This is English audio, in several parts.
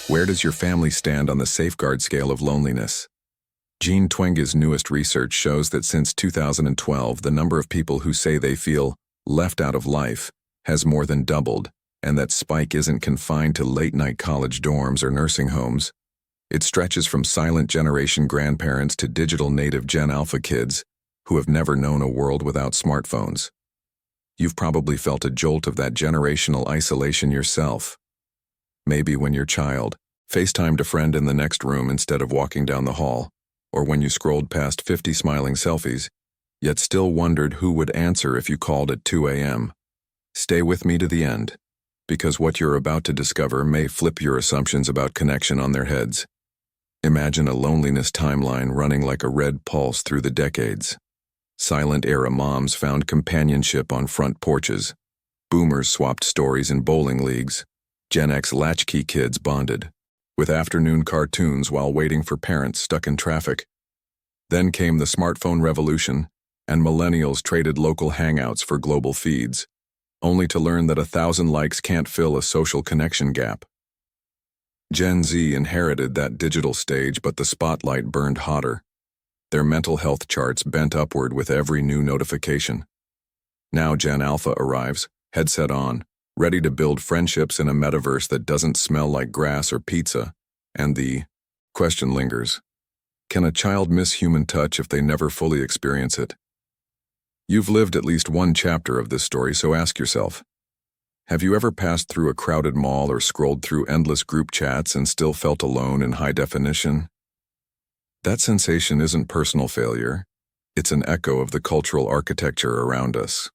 Where does your family stand on the safeguard scale of loneliness? Jean Twenge's newest research shows that since 2012, the number of people who say they feel left out of life has more than doubled, and that spike isn't confined to late-night college dorms or nursing homes. It stretches from silent generation grandparents to digital native Gen Alpha kids who have never known a world without smartphones. You've probably felt a jolt of that generational isolation yourself. Maybe when your child FaceTimed a friend in the next room instead of walking down the hall, or when you scrolled past 50 smiling selfies, yet still wondered who would answer if you called at 2 a.m. Stay with me to the end, because what you're about to discover may flip your assumptions about connection on their heads. Imagine a loneliness timeline running like a red pulse through the decades. Silent-era moms found companionship on front porches. Boomers swapped stories in bowling leagues. Gen X latchkey kids bonded with afternoon cartoons while waiting for parents stuck in traffic. Then came the smartphone revolution, and millennials traded local hangouts for global feeds, only to learn that 1,000 likes can't fill a social connection gap. Gen Z inherited that digital stage, but the spotlight burned hotter. Their mental health charts bent upward with every new notification. Now Gen Alpha arrives, headset on, ready to build friendships in a metaverse that doesn't smell like grass or pizza, and the question lingers. Can a child miss human touch if they never fully experience it? You've lived at least one chapter of this story, so ask yourself, have you ever passed through a crowded mall or scrolled through endless group chats and still felt alone in high definition? That sensation isn't personal failure, it's an echo of the cultural architecture around us.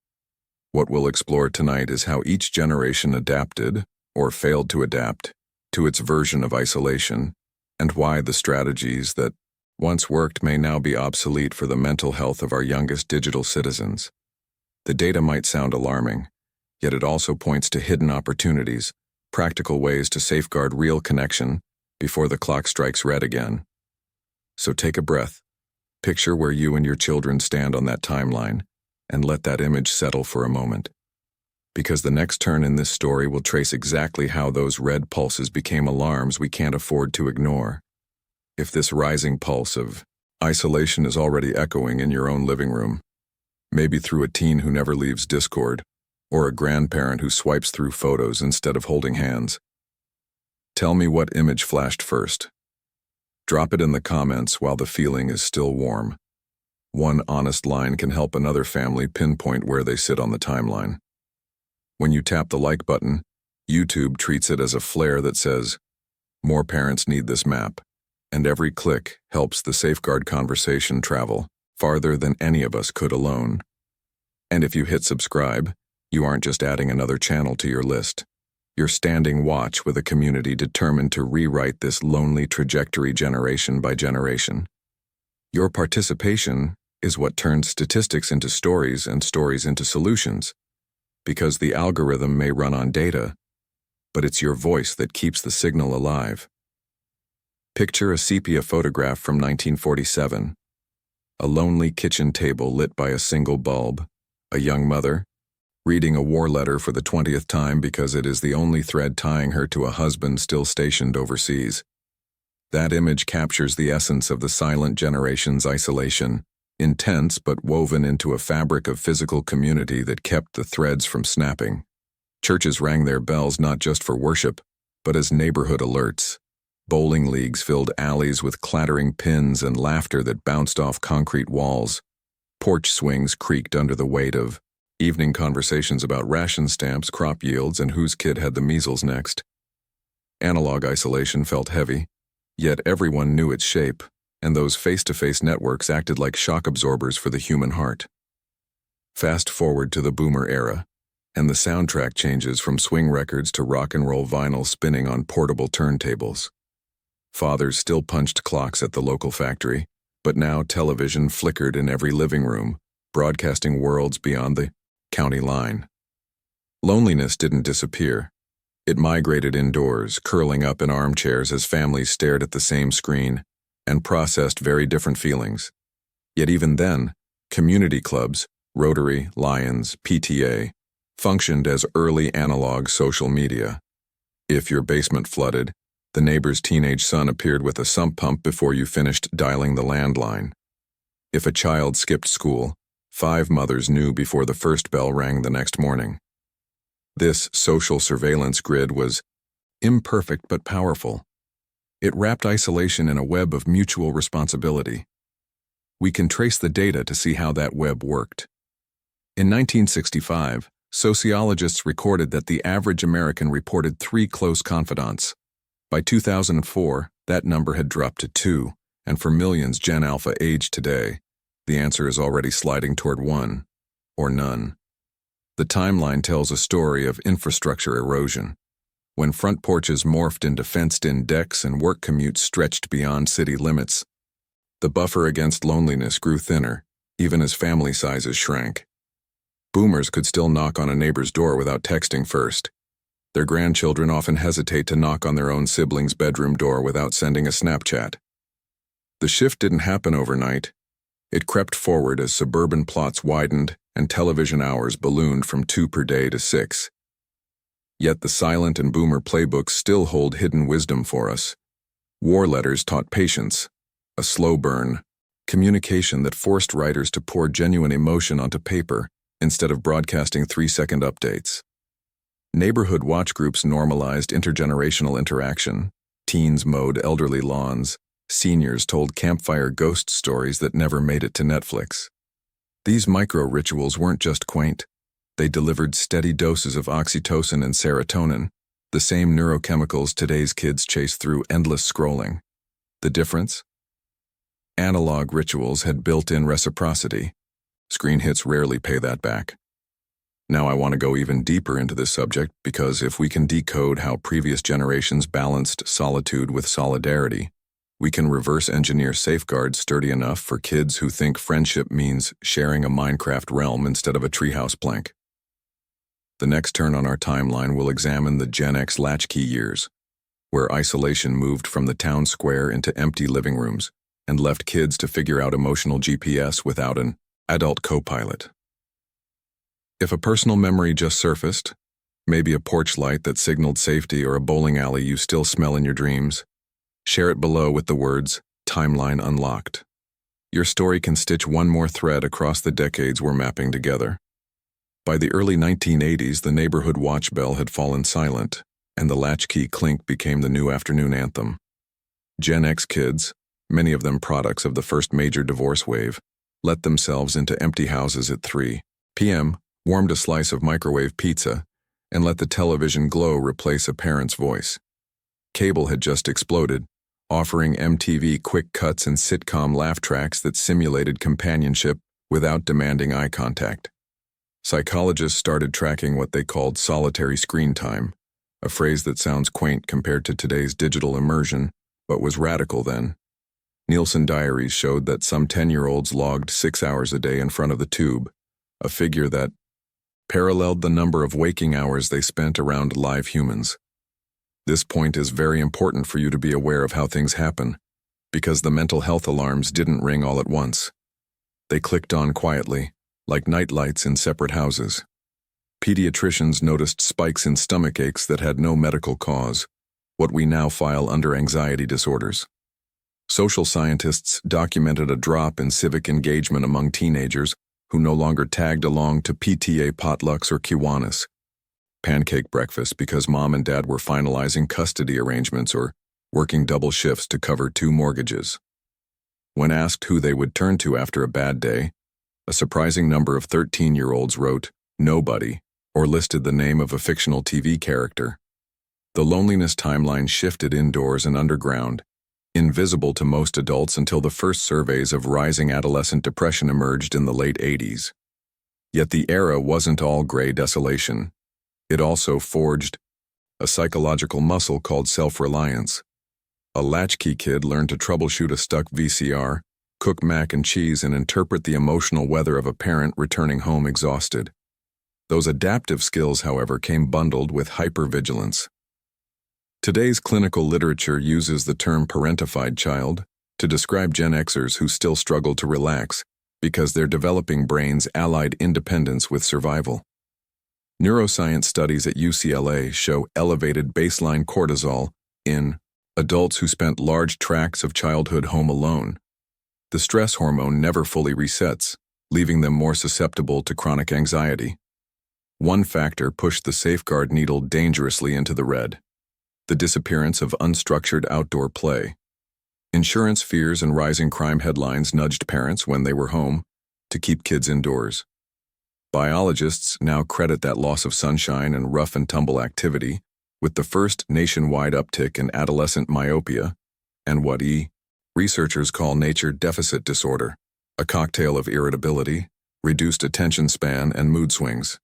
What we'll explore tonight is how each generation adapted, or failed to adapt, to its version of isolation, and why the strategies that once worked may now be obsolete for the mental health of our youngest digital citizens. The data might sound alarming, yet it also points to hidden opportunities, practical ways to safeguard real connection before the clock strikes red again. So take a breath, picture where you and your children stand on that timeline, and let that image settle for a moment. Because the next turn in this story will trace exactly how those red pulses became alarms we can't afford to ignore. If this rising pulse of isolation is already echoing in your own living room, maybe through a teen who never leaves Discord, or a grandparent who swipes through photos instead of holding hands, tell me what image flashed first. Drop it in the comments while the feeling is still warm. One honest line can help another family pinpoint where they sit on the timeline. When you tap the like button, YouTube treats it as a flare that says, "More parents need this map," and every click helps the safeguard conversation travel farther than any of us could alone. And if you hit subscribe, you aren't just adding another channel to your list. You're standing watch with a community determined to rewrite this lonely trajectory generation by generation. Your participation is what turns statistics into stories and stories into solutions, because the algorithm may run on data, but it's your voice that keeps the signal alive. Picture a sepia photograph from 1947. A lonely kitchen table lit by a single bulb, a young mother, reading a war letter for the 20th time because it is the only thread tying her to a husband still stationed overseas. That image captures the essence of the silent generation's isolation, intense but woven into a fabric of physical community that kept the threads from snapping. Churches rang their bells not just for worship, but as neighborhood alerts. Bowling leagues filled alleys with clattering pins and laughter that bounced off concrete walls. Porch swings creaked under the weight of evening conversations about ration stamps, crop yields, and whose kid had the measles next. Analog isolation felt heavy, yet everyone knew its shape, and those face-to-face networks acted like shock absorbers for the human heart. Fast forward to the boomer era, and the soundtrack changes from swing records to rock and roll vinyl spinning on portable turntables. Fathers still punched clocks at the local factory, but now television flickered in every living room, broadcasting worlds beyond the county line. Loneliness didn't disappear. It migrated indoors, curling up in armchairs as families stared at the same screen and processed very different feelings. Yet even then, community clubs, Rotary, Lions, PTA, functioned as early analog social media. If your basement flooded, The neighbor's teenage son appeared with a sump pump before you finished dialing the landline. If a child skipped school, 5 mothers knew before the first bell rang the next morning. This social surveillance grid was imperfect but powerful. It wrapped isolation in a web of mutual responsibility. We can trace the data to see how that web worked. In 1965, sociologists recorded that the average American reported 3 close confidants. By 2004, that number had dropped to 2, and for millions Gen Alpha aged today, the answer is already sliding toward 1, or none. The timeline tells a story of infrastructure erosion. When front porches morphed into fenced-in decks and work commutes stretched beyond city limits, the buffer against loneliness grew thinner, even as family sizes shrank. Boomers could still knock on a neighbor's door without texting first. Their grandchildren often hesitate to knock on their own sibling's bedroom door without sending a Snapchat. The shift didn't happen overnight. It crept forward as suburban plots widened and television hours ballooned from 2 per day to 6. Yet the silent and boomer playbooks still hold hidden wisdom for us. War letters taught patience, a slow burn, communication that forced writers to pour genuine emotion onto paper instead of broadcasting 3-second updates. Neighborhood watch groups normalized intergenerational interaction. Teens mowed elderly lawns. Seniors told campfire ghost stories that never made it to Netflix. These micro-rituals weren't just quaint. They delivered steady doses of oxytocin and serotonin, the same neurochemicals today's kids chase through endless scrolling. The difference? Analog rituals had built-in reciprocity. Screen hits rarely pay that back. Now I want to go even deeper into this subject because if we can decode how previous generations balanced solitude with solidarity, we can reverse engineer safeguards sturdy enough for kids who think friendship means sharing a Minecraft realm instead of a treehouse plank. The next turn on our timeline will examine the Gen X latchkey years, where isolation moved from the town square into empty living rooms and left kids to figure out emotional GPS without an adult co-pilot. If a personal memory just surfaced, maybe a porch light that signaled safety or a bowling alley you still smell in your dreams, share it below with the words, "Timeline Unlocked." Your story can stitch one more thread across the decades we're mapping together. By the early 1980s, the neighborhood watch bell had fallen silent, and the latchkey clink became the new afternoon anthem. Gen X kids, many of them products of the first major divorce wave, let themselves into empty houses at 3 p.m., warmed a slice of microwave pizza, and let the television glow replace a parent's voice. Cable had just exploded, offering MTV quick cuts and sitcom laugh tracks that simulated companionship without demanding eye contact. Psychologists started tracking what they called solitary screen time, a phrase that sounds quaint compared to today's digital immersion, but was radical then. Nielsen diaries showed that some 10-year-olds logged 6 hours a day in front of the tube, a figure that paralleled the number of waking hours they spent around live humans. This point is very important for you to be aware of how things happen, because the mental health alarms didn't ring all at once. They clicked on quietly, like night lights in separate houses. Pediatricians noticed spikes in stomach aches that had no medical cause, what we now file under anxiety disorders. Social scientists documented a drop in civic engagement among teenagers who no longer tagged along to PTA potlucks or Kiwanis. Pancake breakfast because mom and dad were finalizing custody arrangements or working double shifts to cover 2 mortgages. When asked who they would turn to after a bad day, a surprising number of 13-year-olds wrote, "Nobody," or listed the name of a fictional TV character. The loneliness timeline shifted indoors and underground, invisible to most adults until the first surveys of rising adolescent depression emerged in the late 80s. Yet the era wasn't all gray desolation. It also forged a psychological muscle called self-reliance. A latchkey kid learned to troubleshoot a stuck VCR, cook mac and cheese, and interpret the emotional weather of a parent returning home exhausted. Those adaptive skills, however, came bundled with hypervigilance. Today's clinical literature uses the term parentified child to describe Gen Xers who still struggle to relax because their developing brains allied independence with survival. Neuroscience studies at UCLA show elevated baseline cortisol in adults who spent large tracts of childhood home alone. The stress hormone never fully resets, leaving them more susceptible to chronic anxiety. One factor pushed the safeguard needle dangerously into the red: the disappearance of unstructured outdoor play. Insurance fears and rising crime headlines nudged parents when they were home to keep kids indoors. Biologists now credit that loss of sunshine and rough-and-tumble activity with the first nationwide uptick in adolescent myopia and what researchers call nature deficit disorder, a cocktail of irritability, reduced attention span, and mood swings.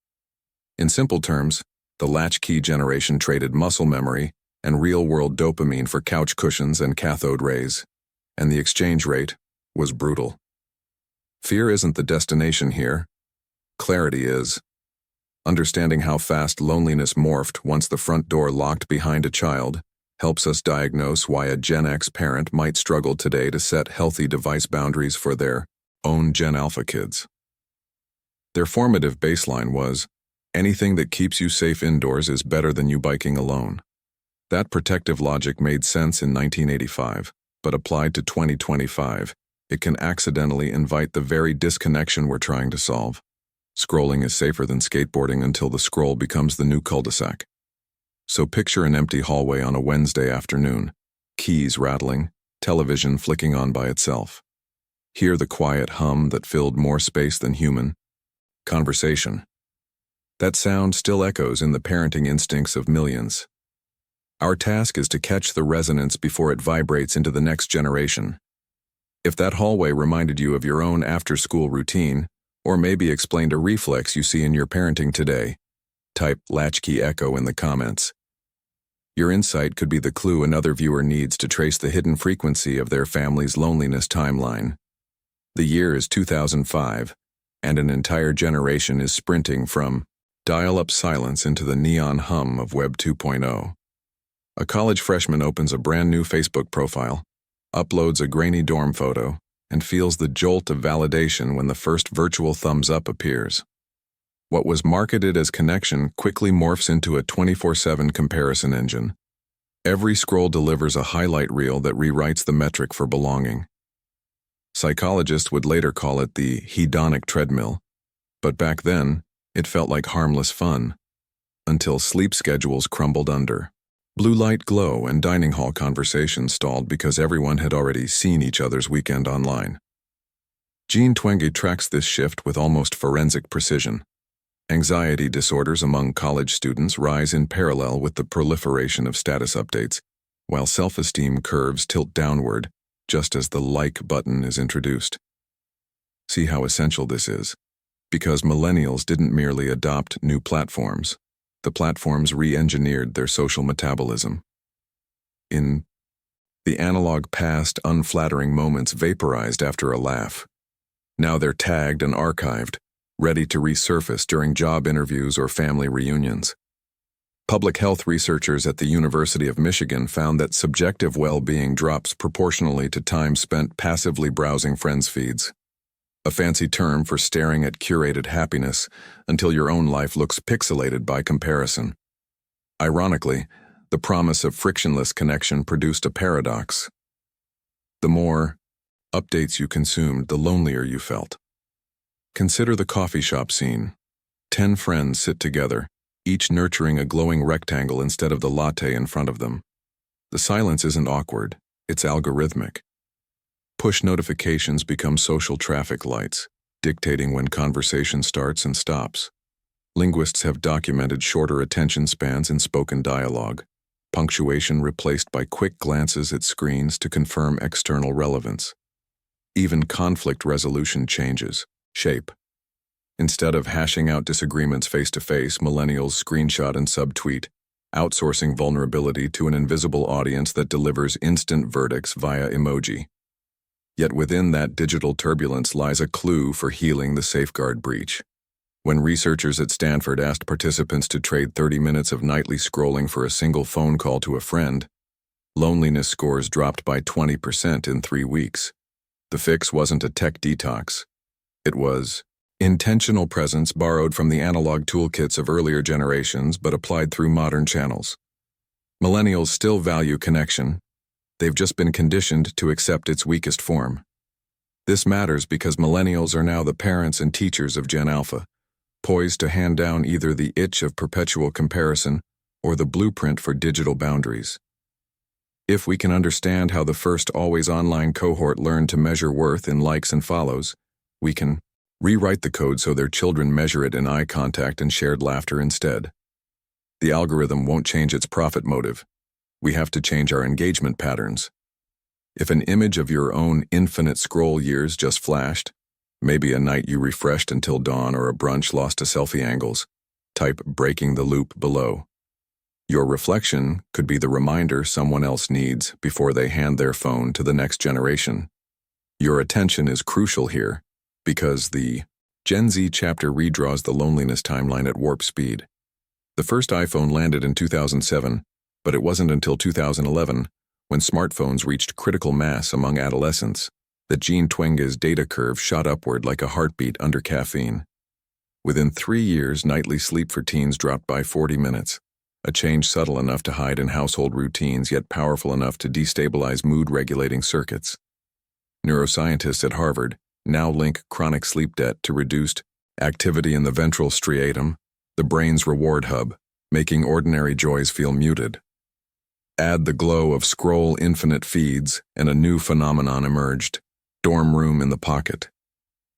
In simple terms, the latchkey generation traded muscle memory and real-world dopamine for couch cushions and cathode rays, and the exchange rate was brutal. Fear isn't the destination here. Clarity is. Understanding how fast loneliness morphed once the front door locked behind a child helps us diagnose why a Gen X parent might struggle today to set healthy device boundaries for their own Gen Alpha kids. Their formative baseline was, anything that keeps you safe indoors is better than you biking alone. That protective logic made sense in 1985, but applied to 2025, it can accidentally invite the very disconnection we're trying to solve. Scrolling is safer than skateboarding until the scroll becomes the new cul-de-sac. So picture an empty hallway on a Wednesday afternoon, keys rattling, television flicking on by itself. Hear the quiet hum that filled more space than human conversation. That sound still echoes in the parenting instincts of millions. Our task is to catch the resonance before it vibrates into the next generation. If that hallway reminded you of your own after-school routine, or maybe explained a reflex you see in your parenting today, type latchkey echo in the comments. Your insight could be the clue another viewer needs to trace the hidden frequency of their family's loneliness timeline. The year is 2005, and an entire generation is sprinting from dial-up silence into the neon hum of Web 2.0. A college freshman opens a brand new Facebook profile, uploads a grainy dorm photo, and feels the jolt of validation when the first virtual thumbs up appears. What was marketed as connection quickly morphs into a 24/7 comparison engine. Every scroll delivers a highlight reel that rewrites the metric for belonging. Psychologists would later call it the hedonic treadmill, but back then, it felt like harmless fun, until sleep schedules crumbled under. Blue light glow and dining hall conversations stalled because everyone had already seen each other's weekend online. Jean Twenge tracks this shift with almost forensic precision. Anxiety disorders among college students rise in parallel with the proliferation of status updates, while self-esteem curves tilt downward just as the like button is introduced. See how essential this is? Because millennials didn't merely adopt new platforms. The platforms re-engineered their social metabolism. In the analog past, unflattering moments vaporized after a laugh. Now they're tagged and archived, ready to resurface during job interviews or family reunions. Public health researchers at the University of Michigan found that subjective well-being drops proportionally to time spent passively browsing friends' feeds. A fancy term for staring at curated happiness until your own life looks pixelated by comparison. Ironically, the promise of frictionless connection produced a paradox. The more updates you consumed, the lonelier you felt. Consider the coffee shop scene. 10 friends sit together, each nurturing a glowing rectangle instead of the latte in front of them. The silence isn't awkward, it's algorithmic. Push notifications become social traffic lights, dictating when conversation starts and stops. Linguists have documented shorter attention spans in spoken dialogue, punctuation replaced by quick glances at screens to confirm external relevance. Even conflict resolution changes shape. Instead of hashing out disagreements face-to-face, millennials screenshot and subtweet, outsourcing vulnerability to an invisible audience that delivers instant verdicts via emoji. Yet within that digital turbulence lies a clue for healing the safeguard breach. When researchers at Stanford asked participants to trade 30 minutes of nightly scrolling for a single phone call to a friend, loneliness scores dropped by 20% in 3 weeks. The fix wasn't a tech detox. It was intentional presence borrowed from the analog toolkits of earlier generations but applied through modern channels. Millennials still value connection, They've just been conditioned to accept its weakest form. This matters because millennials are now the parents and teachers of Gen Alpha, poised to hand down either the itch of perpetual comparison or the blueprint for digital boundaries. If we can understand how the first always online cohort learned to measure worth in likes and follows, we can rewrite the code so their children measure it in eye contact and shared laughter instead. The algorithm won't change its profit motive. We have to change our engagement patterns. If an image of your own infinite scroll years just flashed, maybe a night you refreshed until dawn or a brunch lost to selfie angles, type "breaking the loop" below. Your reflection could be the reminder someone else needs before they hand their phone to the next generation. Your attention is crucial here, because the Gen Z chapter redraws the loneliness timeline at warp speed. The first iPhone landed in 2007, but it wasn't until 2011, when smartphones reached critical mass among adolescents, that Jean Twenge's data curve shot upward like a heartbeat under caffeine. Within 3 years, nightly sleep for teens dropped by 40 minutes, a change subtle enough to hide in household routines yet powerful enough to destabilize mood-regulating circuits. Neuroscientists at Harvard now link chronic sleep debt to reduced activity in the ventral striatum, the brain's reward hub, making ordinary joys feel muted. Add the glow of scroll infinite feeds, and a new phenomenon emerged: dorm room in the pocket.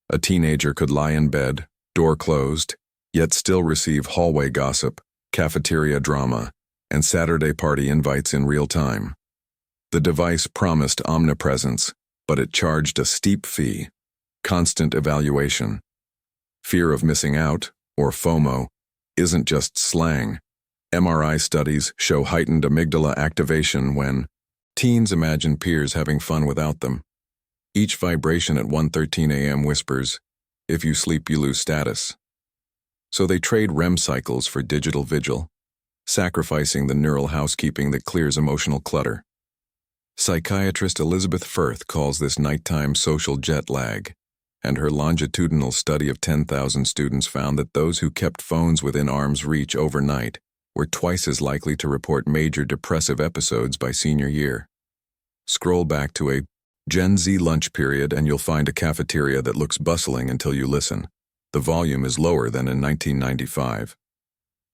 A teenager could lie in bed, door closed, yet still receive hallway gossip, cafeteria drama, and Saturday party invites in real time. The device promised omnipresence, but it charged a steep fee: constant evaluation. Fear of missing out, or FOMO, isn't just slang. MRI studies show heightened amygdala activation when teens imagine peers having fun without them. Each vibration at 1:13 a.m. whispers, "If you sleep, you lose status." So they trade REM cycles for digital vigil, sacrificing the neural housekeeping that clears emotional clutter. Psychiatrist Elizabeth Firth calls this nighttime social jet lag, and her longitudinal study of 10,000 students found that those who kept phones within arm's reach overnight were twice as likely to report major depressive episodes by senior year. Scroll back to a Gen Z lunch period and you'll find a cafeteria that looks bustling until you listen. The volume is lower than in 1995.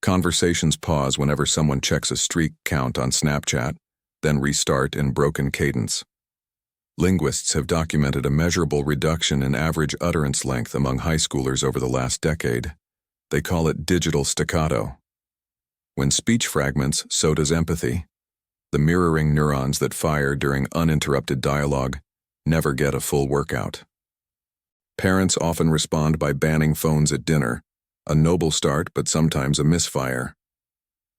Conversations pause whenever someone checks a streak count on Snapchat, then restart in broken cadence. Linguists have documented a measurable reduction in average utterance length among high schoolers over the last decade. They call it digital staccato. When speech fragments, so does empathy. The mirroring neurons that fire during uninterrupted dialogue never get a full workout. Parents often respond by banning phones at dinner, a noble start but sometimes a misfire.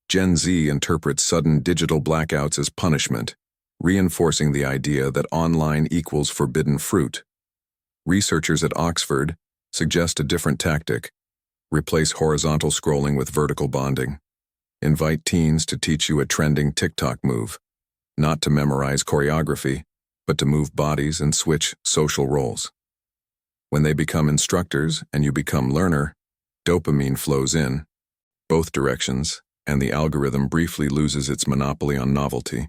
Gen Z interprets sudden digital blackouts as punishment, reinforcing the idea that online equals forbidden fruit. Researchers at Oxford suggest a different tactic: replace horizontal scrolling with vertical bonding. Invite teens to teach you a trending TikTok move, not to memorize choreography, but to move bodies and switch social roles. When they become instructors and you become learner, dopamine flows in both directions, and the algorithm briefly loses its monopoly on novelty.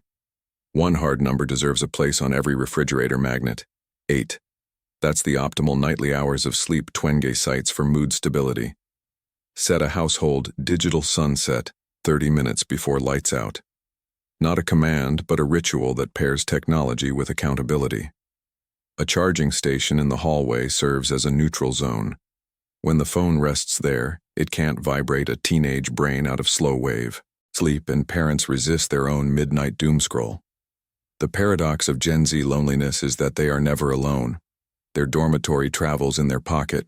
One hard number deserves a place on every refrigerator magnet: 8. That's the optimal nightly hours of sleep Twenge cites for mood stability. Set a household digital sunset 30 minutes before lights out. Not a command, but a ritual that pairs technology with accountability. A charging station in the hallway serves as a neutral zone. When the phone rests there, it can't vibrate a teenage brain out of slow wave sleep, and parents resist their own midnight doomscroll. The paradox of Gen Z loneliness is that they are never alone. Their dormitory travels in their pocket: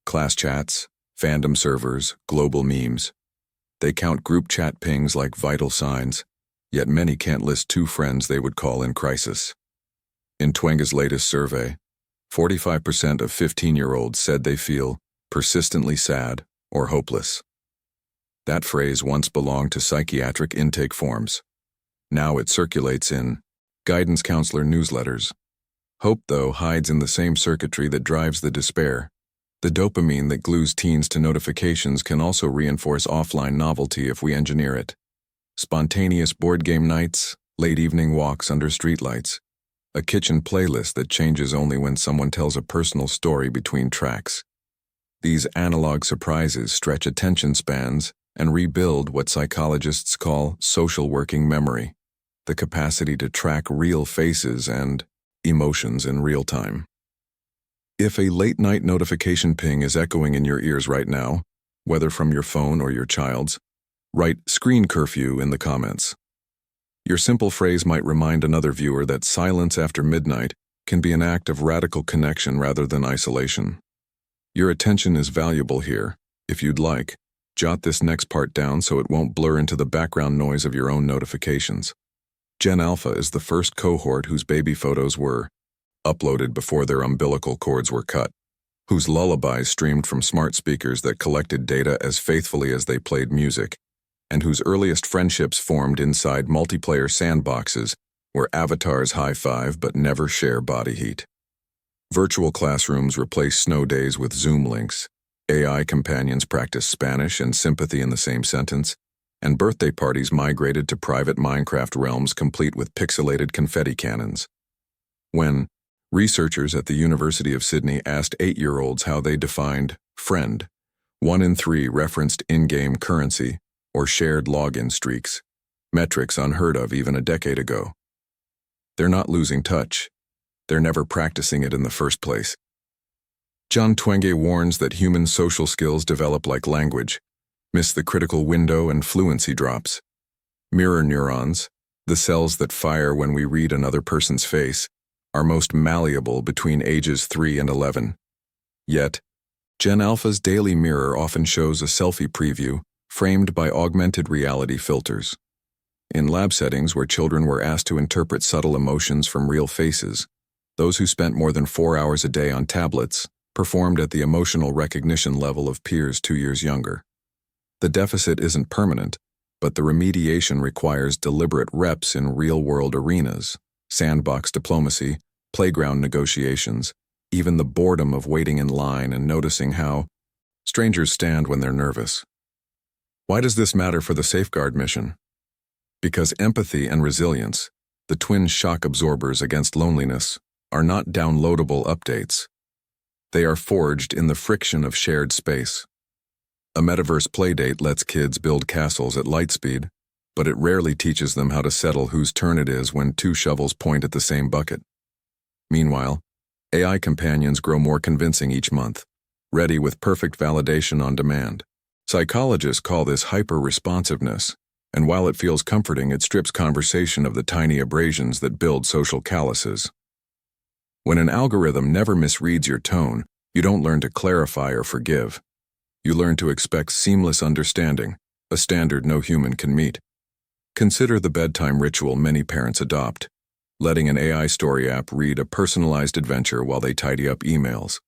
class chats, fandom servers, global memes. They count group chat pings like vital signs, yet many can't list 2 friends they would call in crisis. In Twenge's latest survey, 45% of 15-year-olds said they feel persistently sad or hopeless. That phrase once belonged to psychiatric intake forms. Now it circulates in guidance counselor newsletters. Hope, though, hides in the same circuitry that drives the despair. The dopamine that glues teens to notifications can also reinforce offline novelty if we engineer it. Spontaneous board game nights, late evening walks under streetlights, a kitchen playlist that changes only when someone tells a personal story between tracks. These analog surprises stretch attention spans and rebuild what psychologists call social working memory, the capacity to track real faces and emotions in real time. If a late-night notification ping is echoing in your ears right now, whether from your phone or your child's, write "screen curfew" in the comments. Your simple phrase might remind another viewer that silence after midnight can be an act of radical connection rather than isolation. Your attention is valuable here. If you'd like, jot this next part down so it won't blur into the background noise of your own notifications. Gen Alpha is the first cohort whose baby photos were uploaded before their umbilical cords were cut, whose lullabies streamed from smart speakers that collected data as faithfully as they played music, and whose earliest friendships formed inside multiplayer sandboxes where avatars high-five but never share body heat. Virtual classrooms replace snow days with Zoom links, AI companions practice Spanish and sympathy in the same sentence, and birthday parties migrated to private Minecraft realms complete with pixelated confetti cannons. When researchers at the University of Sydney asked 8-year-olds how they defined friend, 1 in 3 referenced in-game currency or shared login streaks, metrics unheard of even a decade ago. They're not losing touch. They're never practicing it in the first place. Jean Twenge warns that human social skills develop like language, miss the critical window and fluency drops. Mirror neurons, the cells that fire when we read another person's face, are most malleable between ages 3 and 11. Yet, Gen Alpha's daily mirror often shows a selfie preview framed by augmented reality filters. In lab settings where children were asked to interpret subtle emotions from real faces, those who spent more than 4 hours a day on tablets performed at the emotional recognition level of peers 2 years younger. The deficit isn't permanent, but the remediation requires deliberate reps in real-world arenas, sandbox diplomacy, playground negotiations, even the boredom of waiting in line and noticing how strangers stand when they're nervous. Why does this matter for the safeguard mission? Because empathy and resilience, the twin shock absorbers against loneliness, are not downloadable updates. They are forged in the friction of shared space. A metaverse playdate lets kids build castles at light speed, but it rarely teaches them how to settle whose turn it is when 2 shovels point at the same bucket. Meanwhile, AI companions grow more convincing each month, ready with perfect validation on demand. Psychologists call this hyper-responsiveness, and while it feels comforting, it strips conversation of the tiny abrasions that build social calluses. When an algorithm never misreads your tone, you don't learn to clarify or forgive. You learn to expect seamless understanding, a standard no human can meet. Consider the bedtime ritual many parents adopt, letting an AI story app read a personalized adventure while they tidy up emails.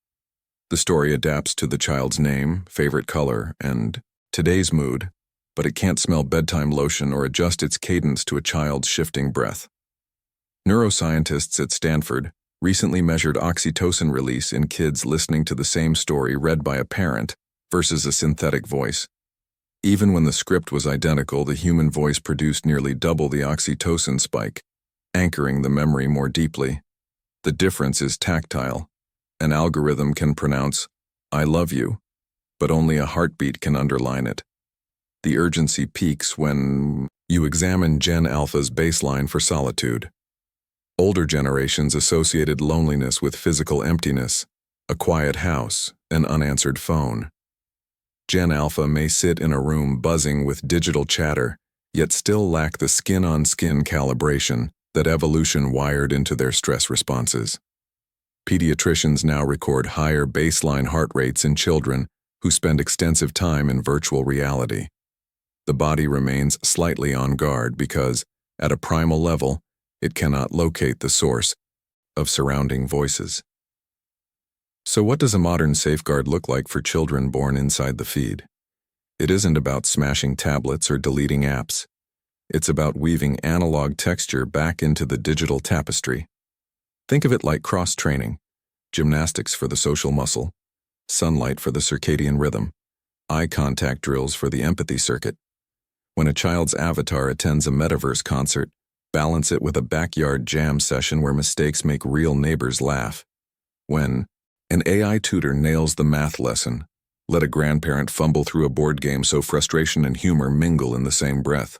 The story adapts to the child's name, favorite color, and today's mood, but it can't smell bedtime lotion or adjust its cadence to a child's shifting breath. Neuroscientists at Stanford recently measured oxytocin release in kids listening to the same story read by a parent versus a synthetic voice. Even when the script was identical, the human voice produced nearly double the oxytocin spike, anchoring the memory more deeply. The difference is tactile. An algorithm can pronounce, "I love you," but only a heartbeat can underline it. The urgency peaks when you examine Gen Alpha's baseline for solitude. Older generations associated loneliness with physical emptiness, a quiet house, an unanswered phone. Gen Alpha may sit in a room buzzing with digital chatter, yet still lack the skin-on-skin calibration that evolution wired into their stress responses. Pediatricians now record higher baseline heart rates in children who spend extensive time in virtual reality. The body remains slightly on guard because, at a primal level, it cannot locate the source of surrounding voices. So what does a modern safeguard look like for children born inside the feed? It isn't about smashing tablets or deleting apps. It's about weaving analog texture back into the digital tapestry. Think of it like cross-training, gymnastics for the social muscle, sunlight for the circadian rhythm, eye contact drills for the empathy circuit. When a child's avatar attends a metaverse concert, Balance it with a backyard jam session where mistakes make real neighbors laugh. When an AI tutor nails the math lesson, let a grandparent fumble through a board game so frustration and humor mingle in the same breath.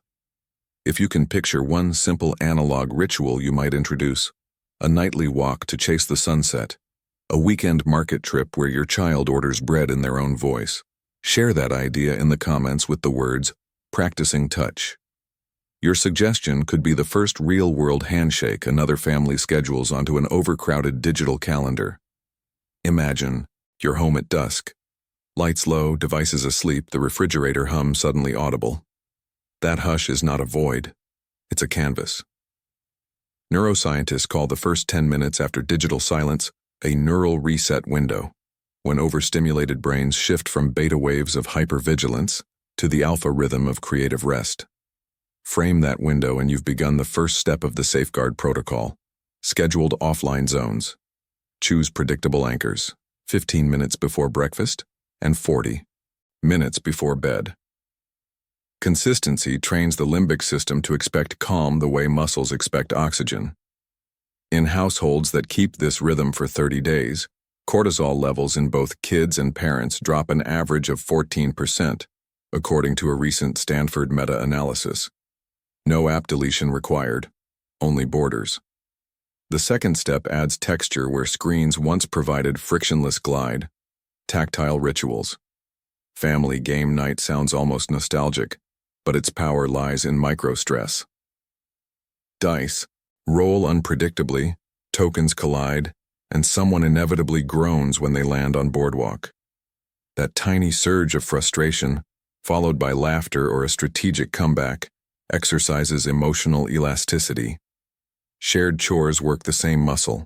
If you can picture one simple analog ritual you might introduce, a nightly walk to chase the sunset, a weekend market trip where your child orders bread in their own voice, share that idea in the comments with the words, "practicing touch." Your suggestion could be the first real-world handshake another family schedules onto an overcrowded digital calendar. Imagine your home at dusk. Lights low, devices asleep, the refrigerator hum suddenly audible. That hush is not a void, it's a canvas. Neuroscientists call the first 10 minutes after digital silence a neural reset window, when overstimulated brains shift from beta waves of hypervigilance to the alpha rhythm of creative rest. Frame that window and you've begun the first step of the safeguard protocol, scheduled offline zones. Choose predictable anchors, 15 minutes before breakfast and 40 minutes before bed. Consistency trains the limbic system to expect calm the way muscles expect oxygen. In households that keep this rhythm for 30 days, cortisol levels in both kids and parents drop an average of 14%, according to a recent Stanford meta-analysis. No app deletion required, only borders. The second step adds texture where screens once provided frictionless glide, tactile rituals. Family game night sounds almost nostalgic, but its power lies in micro-stress. Dice roll unpredictably, tokens collide, and someone inevitably groans when they land on boardwalk. That tiny surge of frustration, followed by laughter or a strategic comeback, exercises emotional elasticity. Shared chores work the same muscle.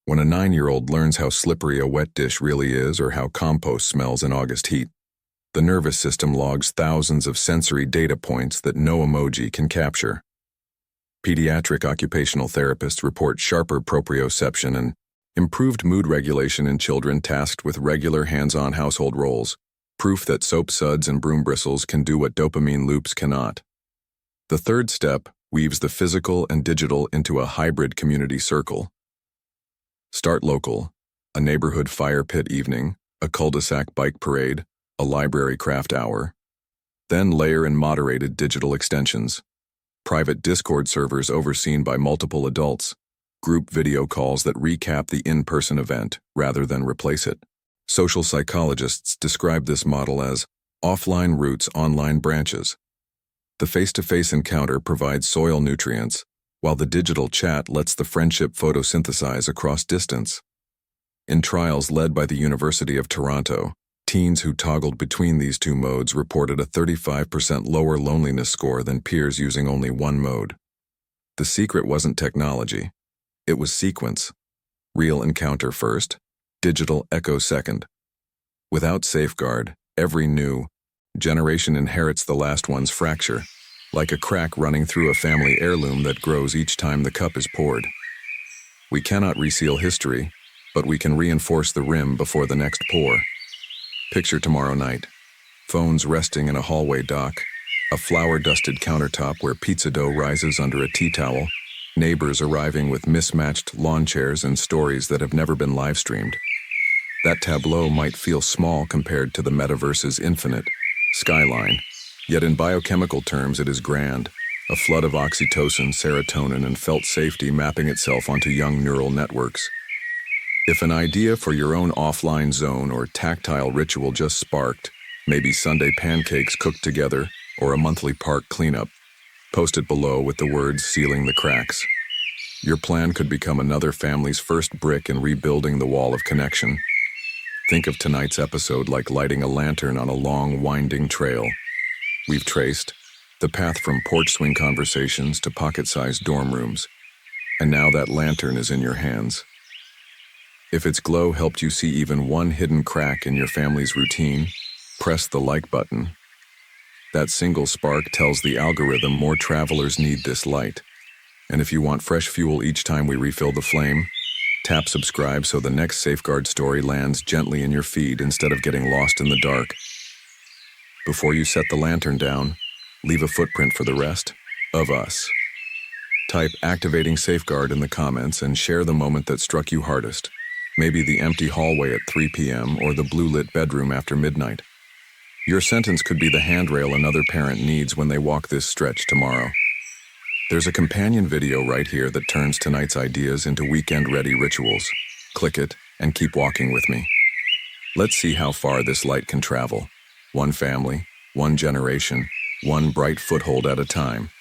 When a 9-year-old learns how slippery a wet dish really is or how compost smells in August heat, the nervous system logs thousands of sensory data points that no emoji can capture. Pediatric occupational therapists report sharper proprioception and improved mood regulation in children tasked with regular hands-on household roles, proof that soap suds and broom bristles can do what dopamine loops cannot. The third step weaves the physical and digital into a hybrid community circle. Start local, a neighborhood fire pit evening, a cul-de-sac bike parade, a library craft hour. Then layer in moderated digital extensions. Private Discord servers overseen by multiple adults. Group video calls that recap the in-person event rather than replace it. Social psychologists describe this model as offline roots, online branches. The face-to-face encounter provides soil nutrients, while the digital chat lets the friendship photosynthesize across distance. In trials led by the University of Toronto, teens who toggled between these two modes reported a 35% lower loneliness score than peers using only one mode. The secret wasn't technology. It was sequence. Real encounter first, digital echo second. Without safeguard, every new generation inherits the last one's fracture, like a crack running through a family heirloom that grows each time the cup is poured. We cannot reseal history, but we can reinforce the rim before the next pour. Picture tomorrow night. Phones resting in a hallway dock, a flour-dusted countertop where pizza dough rises under a tea towel, neighbors arriving with mismatched lawn chairs and stories that have never been live-streamed. That tableau might feel small compared to the metaverse's infinite skyline, yet in biochemical terms it is grand, a flood of oxytocin, serotonin, and felt safety mapping itself onto young neural networks. If an idea for your own offline zone or tactile ritual just sparked, maybe Sunday pancakes cooked together or a monthly park cleanup, post it below with the words "sealing the cracks." Your plan could become another family's first brick in rebuilding the wall of connection. Think of tonight's episode like lighting a lantern on a long, winding trail. We've traced the path from porch-swing conversations to pocket-sized dorm rooms, and now that lantern is in your hands. If its glow helped you see even one hidden crack in your family's routine, press the like button. That single spark tells the algorithm more travelers need this light. And if you want fresh fuel each time we refill the flame, tap subscribe so the next safeguard story lands gently in your feed instead of getting lost in the dark. Before you set the lantern down, leave a footprint for the rest of us. Type activating safeguard in the comments and share the moment that struck you hardest. Maybe the empty hallway at 3 p.m. or the blue-lit bedroom after midnight. Your sentence could be the handrail another parent needs when they walk this stretch tomorrow. There's a companion video right here that turns tonight's ideas into weekend-ready rituals. Click it and keep walking with me. Let's see how far this light can travel. One family, one generation, one bright foothold at a time.